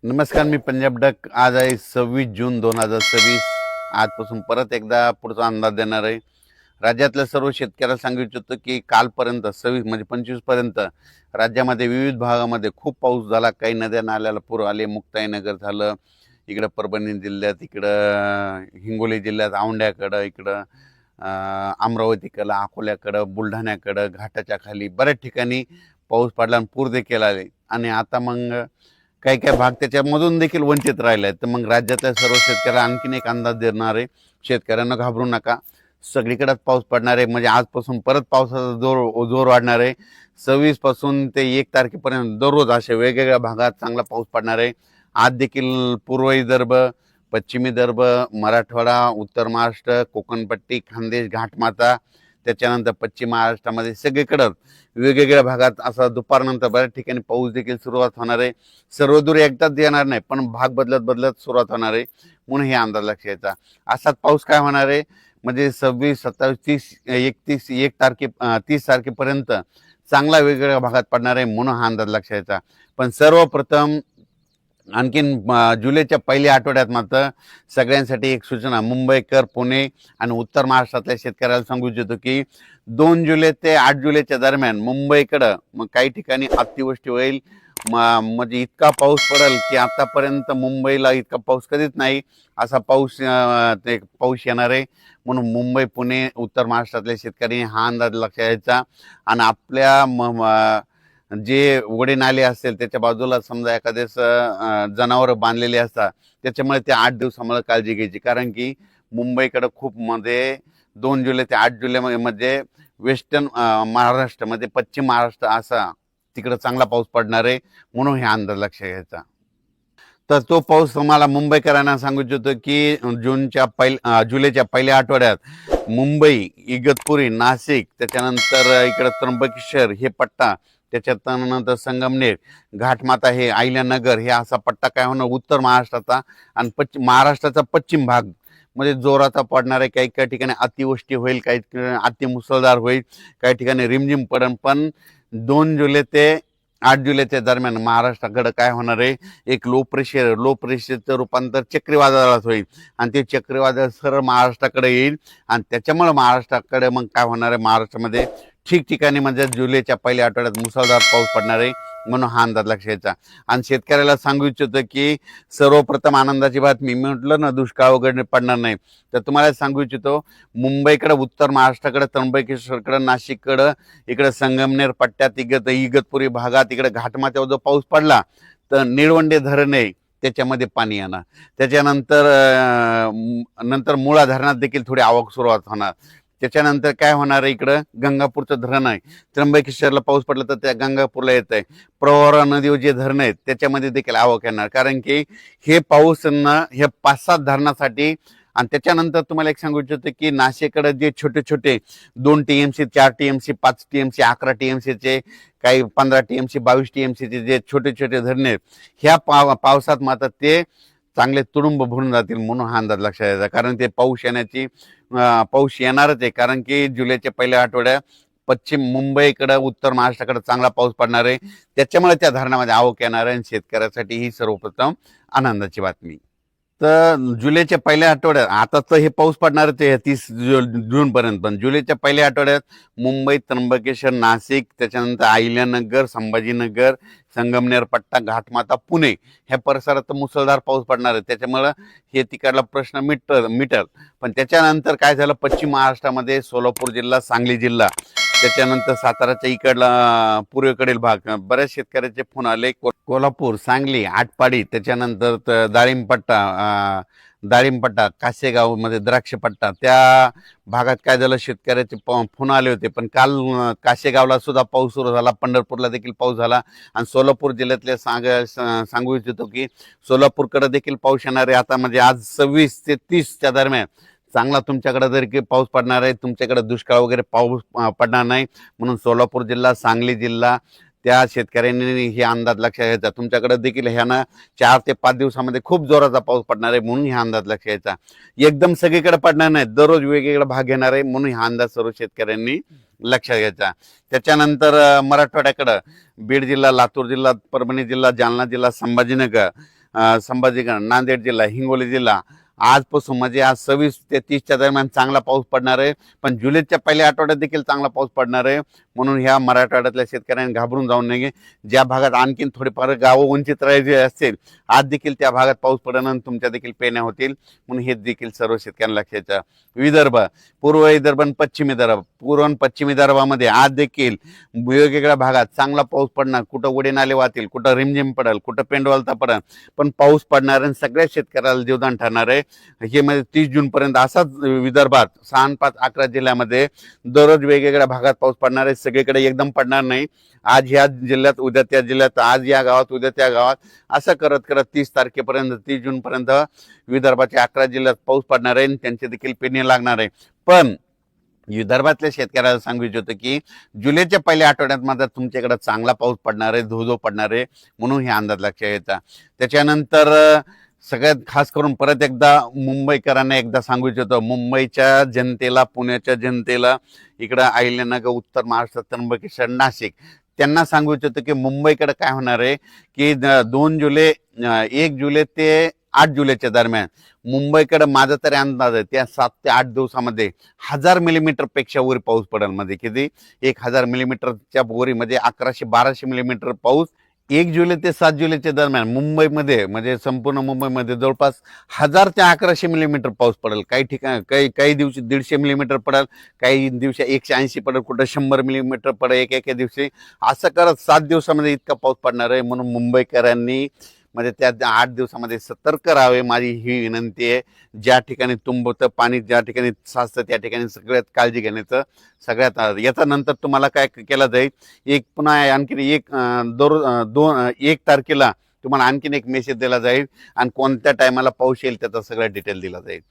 नमस्कार, मी पंजाब डक. आज आहे 26 जून 2026. आजपासून परत एकदा पुढचा अंदाज देणार आहे. राज्यातल्या सर्व शेतकऱ्याला सांगू इच्छितो की कालपर्यंत 26 म्हणजे 25 पर्यंत राज्यामध्ये विविध भागामध्ये खूप पाऊस झाला. काही नद्या नाल्याला पूर आले. मुक्ताईनगर झालं, इकडं परभणी जिल्ह्यात, इकडं हिंगोली जिल्ह्यात औंढ्याकडं, इकडं अमरावतीकडं, अकोल्याकडं, बुलढाण्याकडं, घाटाच्या खाली बऱ्याच ठिकाणी पाऊस पडला आणि पूर देखील आले. आणि आता मग काही काही भाग त्याच्यामधून देखील वंचित राहिले आहेत. तर मग राज्यातल्या सर्व शेतकऱ्यांना आणखीन एक अंदाज देणार आहे. शेतकऱ्यांना घाबरू नका, सगळीकडेच पाऊस पडणार आहे. म्हणजे आजपासून परत पावसाचा जोर वाढणार आहे. 26 पासून ते 1 तारखेपर्यंत दररोज अशा वेगवेगळ्या भागात चांगला पाऊस पडणार आहे. आज देखील पूर्व विदर्भ, पश्चिम विदर्भ, मराठवाडा, उत्तर महाराष्ट्र, कोकणपट्टी, खानदेश, घाटमाता, त्याच्यानंतर पश्चिम महाराष्ट्रामध्ये सगळीकडं वेगवेगळ्या भागात असा दुपारनंतर बऱ्याच ठिकाणी पाऊस देखील सुरुवात होणार आहे. सर्वदूर एकदाच येणार नाही, पण भाग बदलत बदलत सुरुवात होणार आहे. म्हणून हे अंदाज लक्षात घ्यायचा. असाच पाऊस काय होणार आहे म्हणजे 26, 27, 30, 31, 30 तारखेपर्यंत चांगला वेगवेगळ्या भागात पडणार आहे. म्हणून हा अंदाज लक्षात घ्यायचा. पण सर्वप्रथम आणखीन जुलैच्या पहिल्या आठवड्यात मात्र सगळ्यांसाठी एक सूचना, मुंबईकर, पुणे आणि उत्तर महाराष्ट्रातल्या शेतकऱ्याला सांगू इच्छितो की 2 जुलै ते 8 जुलैच्या दरम्यान मुंबईकडं मग काही ठिकाणी अतिवृष्टी होईल. म्हणजे इतका पाऊस पडेल की आतापर्यंत मुंबईला इतका पाऊस कधीच नाही, असा पाऊस ते पाऊस येणार आहे. म्हणून मुंबई, पुणे, उत्तर महाराष्ट्रातल्या शेतकरी हा अंदाज लक्षात घ्यायचा. आणि आपल्या जे ओढे नाले असतील त्याच्या बाजूला समजा एखादेच जनावर बांधलेले असतात, त्याच्यामुळे ते 8 दिवसामुळे काळजी घ्यायची. कारण की मुंबईकडं खूप मध्ये 2 जुलै ते 8 जुलै मध्ये वेस्टर्न महाराष्ट्रामध्ये, पश्चिम महाराष्ट्र असा तिकडं चांगला पाऊस पडणार आहे. म्हणून हे अंदाज लक्षात घ्यायचा. तर तो पाऊस तुम्हाला मुंबईकरांना सांगू इच्छितो की जुलैच्या पहिल्या आठवड्यात मुंबई, इगतपुरी, नाशिक, त्याच्यानंतर इकडं त्र्यंबकेश्वर हे पट्टा, त्याच्यानंतर संगमनेर, घाटमाता, हे अहिल्यानगर, हे असा पट्टा काय होणार उत्तर महाराष्ट्राचा आणि महाराष्ट्राचा पश्चिम भाग म्हणजे जोराचा पडणार आहे. काही काही ठिकाणी अतिवृष्टी होईल, काही ठिकाणी अतिमुसळधार होईल, काही ठिकाणी रिमझिम पडेल. पण 2 जुलै ते 8 जुलैच्या दरम्यान महाराष्ट्राकडे काय होणार आहे, एक लो प्रेशरचं रूपांतर चक्रीवादळात होईल आणि ते चक्रीवादळ सरळ महाराष्ट्राकडे येईल. आणि त्याच्यामुळे महाराष्ट्राकडे मग काय होणार आहे, महाराष्ट्रामध्ये ठिकठिकाणी म्हणजे जुलैच्या पहिल्या आठवड्यात मुसळधार पाऊस पडणार आहे. म्हणून हा अंदाज लक्षात घ्यायचा. आणि शेतकऱ्याला सांगू इच्छितो की सर्वप्रथम आनंदाची बातमी, मी म्हटलं ना दुष्काळ वगैरे पडणार नाही, तर तुम्हाला सांगू इच्छितो मुंबईकडे, उत्तर महाराष्ट्राकडे, त्र्यंबकेश्वरकडे, नाशिककडं, इकडे संगमनेर पट्ट्यात, इगतपुरी भागात, इकडे घाटमाथ्यावर जो पाऊस पडला तर निळवंडे धरण आहे त्याच्यामध्ये पाणी येणार. त्याच्यानंतर नंतर मुळा धरणात देखील थोडी आवक सुरुवात होणार. त्याच्यानंतर काय होणार आहे, इकडं गंगापूरचं धरण आहे, त्र्यंबकेश्वरला पाऊस पडला तर त्या गंगापूरला येत आहे. प्रवरा नदीवर जे धरण आहेत त्याच्यामध्ये देखील आवक येणार. कारण की हे पाऊस हे 5-7 धरणासाठी. आणि त्याच्यानंतर तुम्हाला एक सांगू इच्छितो की नाशिककडे जे छोटे छोटे 2 TMC, 4 TMC, 5 TMC, 11 TMCचे, काही 15 TMC, 22 TMCचे जे छोटे छोटे धरणे आहेत, ह्या पावसात मात्र ते चांगले तुडुंब भरून जातील. म्हणून हा अंदाज लक्षात द्यायचा. कारण ते पाऊस येणारच आहे. कारण की जुलैच्या पहिल्या आठवड्यात पश्चिम मुंबईकडे, उत्तर महाराष्ट्राकडे चांगला पाऊस पडणार आहे. त्याच्यामुळे त्या धरणामध्ये आवक येणार आहे. आणि शेतकऱ्यासाठी ही सर्वप्रथम आनंदाची बातमी. तर जुलैच्या पहिल्या आठवड्यात, आता तर हे पाऊस पडणार आहे 30 जून पर्यंत, पण जुलैच्या पहिल्या आठवड्यात मुंबई, त्र्यंबकेश्वर, नाशिक, त्याच्यानंतर अहिल्यानगर, संभाजीनगर, संगमनेर पट्टा, घाटमाता, पुणे ह्या परिसरात मुसळधार पाऊस पडणार आहे. त्याच्यामुळं हे तिकडला प्रश्न मिटल. पण त्याच्यानंतर काय झालं, पश्चिम महाराष्ट्रामध्ये सोलापूर जिल्हा, सांगली जिल्हा, त्याच्यानंतर साताराच्या इकडला पूर्वेकडील भाग, बऱ्याच शेतकऱ्याचे फोन आले. कोल्हापूर, सांगली, आटपाडी, त्याच्यानंतर दाळिंबपट्टा, कासेगाव मध्ये द्राक्षपट्टा, त्या भागात काय झालं, शेतकऱ्याचे फोन आले होते. पण काल कासेगावला सुद्धा पाऊस सुरू झाला, पंढरपूरला देखील पाऊस झाला. आणि सोलापूर जिल्ह्यातले सांगू इच्छितो की सोलापूरकडे देखील पाऊस येणार आहे. आता म्हणजे आज 26 ते 30च्या दरम्यान चांगला तुमच्याकडे जरी पाऊस पडणार आहे. तुमच्याकडे दुष्काळ वगैरे पाऊस पडणार नाही. म्हणून सोलापूर जिल्हा, सांगली जिल्हा, त्या शेतकऱ्यांनी हे अंदाज लक्षात घ्यायचा. तुमच्याकडे देखील ह्यानं 4 ते 5 दिवसामध्ये खूप जोराचा पाऊस पडणार आहे. म्हणून हा अंदाज लक्षात घ्यायचा. एकदम सगळीकडे पडणार नाही, दररोज वेगवेगळा भाग घेणार आहे. म्हणून हा अंदाज सर्व शेतकऱ्यांनी लक्षात घ्यायचा. त्याच्यानंतर मराठवाड्याकडं बीड जिल्हा, लातूर जिल्हा, परभणी जिल्हा, जालना जिल्हा, संभाजीनगर, संभाजीनगर, नांदेड जिल्हा, हिंगोली जिल्हा आजपासून म्हणजे आज 26 ते 30च्या दरम्यान चांगला पाऊस पडणार आहे. पण जुलैच्या पहिल्या आठवड्यात देखील चांगला पाऊस पडणार आहे. म्हणून ह्या मराठवाड्यातल्या शेतकऱ्यांनी घाबरून जाऊ नये. ज्या भागात आणखीन थोडेफार गावं वंचित राहायचे असतील, आज देखील त्या भागात पाऊस पडल्यानंतर तुमच्या देखील पेण्या होतील. म्हणून हे देखील सर्व शेतकऱ्यांना लक्षात. विदर्भ, पूर्व विदर्भ आणि पश्चिम विदर्भ, पूर्व आणि पश्चिम विदर्भामध्ये आज देखील वेगवेगळ्या भागात चांगला पाऊस पडणार. कुठं उडे नाले वाहतील, कुठं रिमझिम पडेल, कुठं पेंडवालता पडेल, पण पाऊस पडणार आणि सगळ्या शेतकऱ्याला जीवदान ठरणार आहे. हे म्हणजे 30 जून पर्यंत असाच विदर्भात 6 आणि 5 11 जिल्ह्यामध्ये दररोज वेगवेगळ्या भागात पाऊस पडणार आहे. सगळीकडे एकदम पडणार नाही. आज ह्या जिल्ह्यात, उद्या त्या जिल्ह्यात, आज या गावात, उद्या त्या गावात, असं करत करत 30 तारखेपर्यंत, 30 जून पर्यंत विदर्भाच्या 11 जिल्ह्यात पाऊस पडणार आहे आणि त्यांचे देखील पेरणी लागणार आहे. पण विदर्भातल्या शेतकऱ्याला सांगू इच्छितो की जुलैच्या पहिल्या आठवड्यात मात्र तुमच्याकडे चांगला पाऊस पडणार आहे, धो पडणार आहे. म्हणून हे अंदाज लक्षात येतात. त्याच्यानंतर सगळ्यात खास करून परत एकदा मुंबईकरांना एकदा सांगू इच्छितो, मुंबईच्या जनतेला, पुण्याच्या जनतेला, इकडं अहिल्यानगर, उत्तर महाराष्ट्र, त्र्यंबकेश्वर, नाशिक, त्यांना सांगू इच्छितो की मुंबईकडे काय होणार आहे की 2 जुलै 1 जुलै ते 8 जुलैच्या दरम्यान मुंबईकडे माझा तरी अंदाज आहे त्या 7 ते 8 दिवसामध्ये 1000 मिलीमीटर पेक्षा वर पाऊस पडेल. मध्ये किती 1000 मिलीमीटरच्या बोरीमध्ये 1100-1200 मिलीमीटर पाऊस 1 जुलै ते 7 जुलैच्या दरम्यान मुंबईमध्ये, म्हणजे संपूर्ण मुंबईमध्ये जवळपास 1000 ते 1100 मिलीमीटर पाऊस पडेल. काही ठिकाणी काही दिवशी 150 मिलीमीटर पडेल, काही दिवशी 180 पडेल, कुठं 100 मिलीमीटर पडेल एका दिवशी. असं करत 7 दिवसामध्ये इतका पाऊस पडणार आहे. म्हणून मुंबईकरांनी म्हणजे त्या 8 दिवसामध्ये सतर्क राहावे, माझी ही विनंती आहे. ज्या ठिकाणी तुंबतं पाणी, ज्या ठिकाणी साचतं, त्या ठिकाणी सगळ्यात काळजी घेण्याचं. सगळ्यात याचा नंतर तुम्हाला काय केलं जाईल, पुन्हा आणखीन 1 तारखेला तुम्हाला आणखीन एक मेसेज दिला जाईल आणि कोणत्या टायमाला पाऊस येईल त्याचा सगळा डिटेल दिला जाईल.